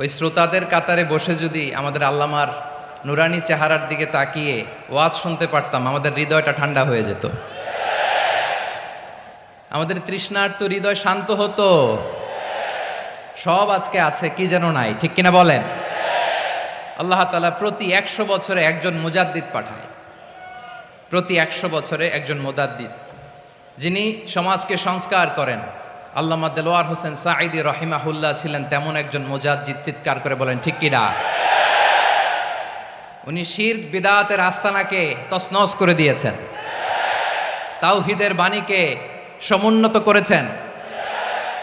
ওই শ্রোতাদের কাতারে বসে যদি আমাদের আল্লামার নুরানি চেহারার দিকে তাকিয়ে ওয়াজ শুনতে পারতাম, আমাদের হৃদয়টা ঠান্ডা হয়ে যেত, আমাদের তৃষ্ণার্ত হৃদয় শান্ত হতো। সব আজকে আছে, কি যেন নাই, ঠিক কিনা বলেন? আল্লাহ তাআলা প্রতি 100 বছরে একজন মুজাদ্দিদ পাঠায়, প্রতি 100 বছরে একজন মুজাদ্দিদ, যিনি সমাজকে সংস্কার করেন। আল্লামা দেলোয়ার হোসেন সাঈদী রহিমাহুল্লাহ ছিলেন তেমন একজন মুজাদ্দিদ। চিৎকার করে বলেন ঠিক কিনা? উনি শিরক বিদআতের আস্তানাকে তছনছ করে দিয়েছেন, তাওহীদের বাণীকে সমুন্নত করেছেন,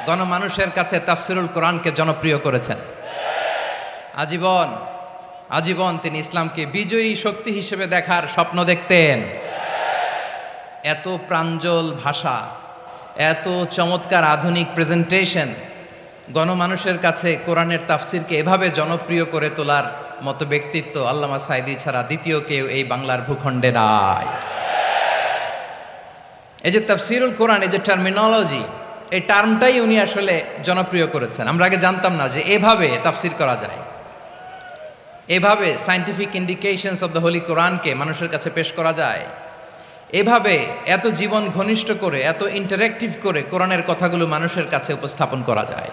গণমানুষের কাছে তাফসিরুল কোরআনকে জনপ্রিয় করেছেন। আজীবন আজীবন তিনি ইসলামকে বিজয়ী শক্তি হিসেবে দেখার স্বপ্ন দেখতেন। এত প্রাঞ্জল ভাষা, এত চমৎকার আধুনিক প্রেজেন্টেশন, গণমানুষের কাছে কোরআনের তাফসিরকে এভাবে জনপ্রিয় করে তোলার মতো ব্যক্তিত্ব আল্লামা সাঈদী ছাড়া দ্বিতীয় কেউ এই বাংলার ভূখণ্ডে নাই। এই যে তাফসিরুল কোরআন, এই যে টার্মিনোলজি, এই টার্মটাই উনি আসলে জনপ্রিয় করেছেন। আমরা আগে জানতাম না যে এভাবে তাফসির করা যায়, এভাবে scientific indications of the Holi কোরআনকে মানুষের কাছে পেশ করা যায়, এভাবে এত জীবন ঘনিষ্ঠ করে, এত ইন্টারেক্টিভ করে কোরআনের কথাগুলো মানুষের কাছে উপস্থাপন করা যায়।